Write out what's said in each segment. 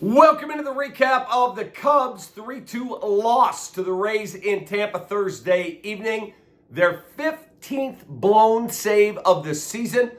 Welcome into the recap of the Cubs' 3-2 loss to the Rays in Tampa Thursday evening. Their 15th blown save of the season.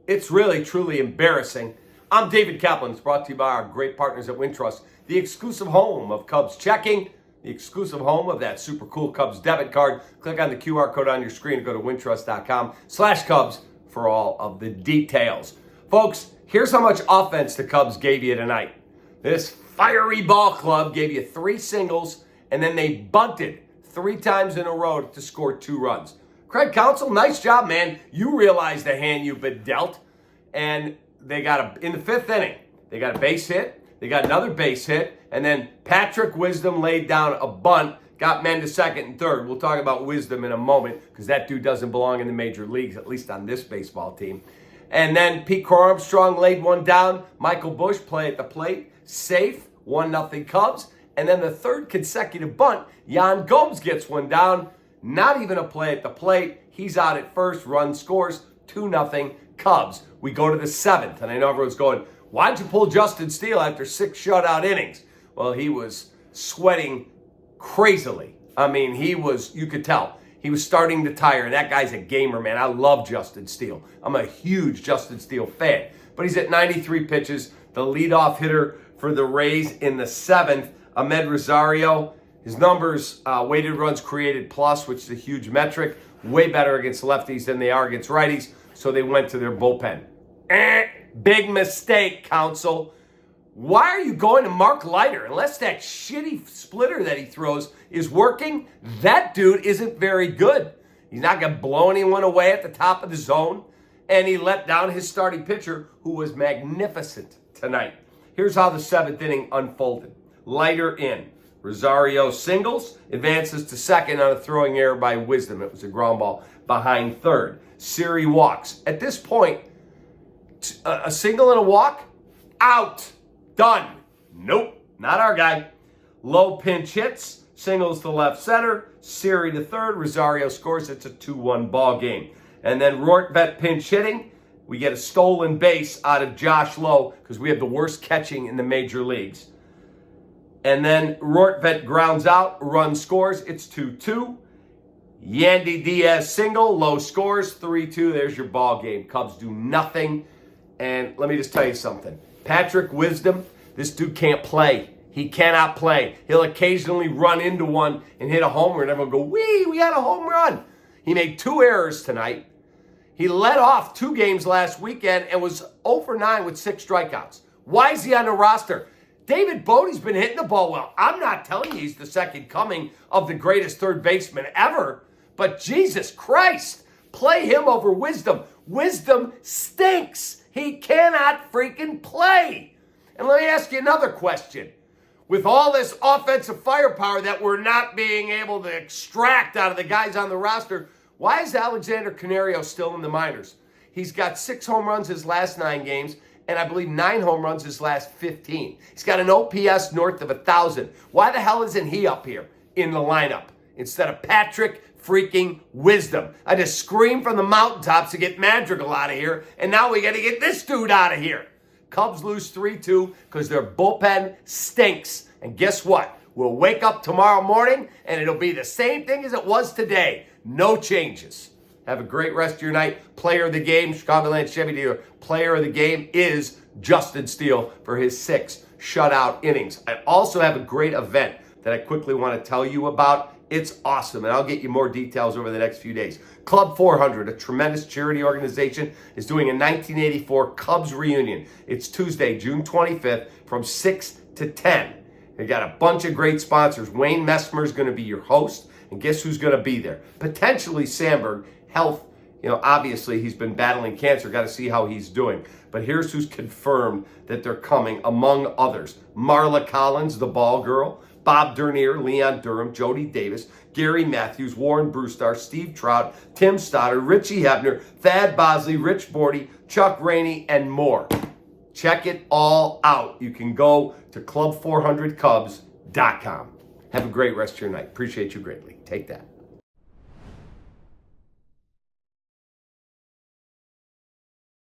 It's really, truly embarrassing. I'm David Kaplan. It's brought to you by our great partners at Wintrust, the exclusive home of Cubs checking, the exclusive home of that super cool Cubs debit card. Click on the QR code on your screen and go to wintrust.com/Cubs for all of the details. Folks, here's how much offense the Cubs gave you tonight. This fiery ball club gave you 3 singles, and then they bunted 3 times in a row to score 2 runs. Craig Counsell, nice job, man. You realize the hand you've been dealt. And they got in the 5th inning, they got a base hit, they got another base hit, and then Patrick Wisdom laid down a bunt, got men to 2nd and 3rd. We'll talk about Wisdom in a moment because that dude doesn't belong in the major leagues, at least on this baseball team. And then Pete Armstrong laid one down. Michael Busch play at the plate. Safe, 1-0 Cubs. And then the 3rd consecutive bunt, Yan Gomes gets one down. Not even a play at the plate. He's out at first. Run scores, 2-0 Cubs. We go to the 7th. And I know everyone's going, why'd you pull Justin Steele after 6 shutout innings? Well, he was sweating crazily. I mean, you could tell. He was starting to tire, and that guy's a gamer, man. I love Justin Steele. I'm a huge Justin Steele fan. But he's at 93 pitches, the leadoff hitter for the Rays in the 7th. Ahmed Rosario, his numbers, weighted runs created plus, which is a huge metric, way better against lefties than they are against righties, so they went to their bullpen. Big mistake, Counsell. Why are you going to Mark Leiter? Unless that shitty splitter that he throws is working, that dude isn't very good. He's not going to blow anyone away at the top of the zone. And he let down his starting pitcher, who was magnificent tonight. Here's how the 7th inning unfolded. Leiter in. Rosario singles, advances to 2nd on a throwing error by Wisdom. It was a ground ball behind 3rd. Siri walks. At this point, a single and a walk, out. Done. Nope, not our guy. Low pinch hits, singles to left center, Siri to 3rd, Rosario scores. It's a 2-1 ball game. And then Rortvedt pinch hitting. We get a stolen base out of Josh Lowe because we have the worst catching in the major leagues. And then Rortvedt grounds out, run scores. It's 2-2. Yandy Diaz single, Lowe scores, 3-2. There's your ball game. Cubs do nothing. And let me just tell you something. Patrick Wisdom, this dude can't play. He cannot play. He'll occasionally run into one and hit a homer, and everyone will go, wee, we had a home run. He made 2 errors tonight. He led off 2 games last weekend and was 0 for 9 with 6 strikeouts. Why is he on the roster? David Bodie's been hitting the ball well. I'm not telling you he's the second coming of the greatest 3rd baseman ever, but Jesus Christ, play him over Wisdom. Wisdom stinks. He cannot freaking play. And let me ask you another question. With all this offensive firepower that we're not being able to extract out of the guys on the roster, why is Alexander Canario still in the minors? He's got 6 home runs his last 9 games, and I believe 9 home runs his last 15. He's got an OPS north of 1,000. Why the hell isn't he up here in the lineup instead of Patrick freaking Wisdom? I just screamed from the mountaintops to get Madrigal out of here, and now we got to get this dude out of here. Cubs lose 3-2 because their bullpen stinks. And guess what? We'll wake up tomorrow morning, and it'll be the same thing as it was today. No changes. Have a great rest of your night. Player of the game, Chicagoland Chevy dealer. Player of the game is Justin Steele for his 6 shutout innings. I also have a great event that I quickly want to tell you about. It's awesome, and I'll get you more details over the next few days. Club 400, a tremendous charity organization, is doing a 1984 Cubs reunion. It's Tuesday, June 25th from 6 to 10. They got a bunch of great sponsors. Wayne Messmer is going to be your host, and guess who's going to be there? Potentially Sandberg. Health, obviously he's been battling cancer. Got to see how he's doing. But here's who's confirmed that they're coming, among others. Marla Collins, the ball girl. Bob Dernier, Leon Durham, Jody Davis, Gary Matthews, Warren Brewstar, Steve Trout, Tim Stoddard, Richie Hebner, Thad Bosley, Rich Bordy, Chuck Rainey, and more. Check it all out. You can go to club400cubs.com. Have a great rest of your night. Appreciate you greatly. Take that.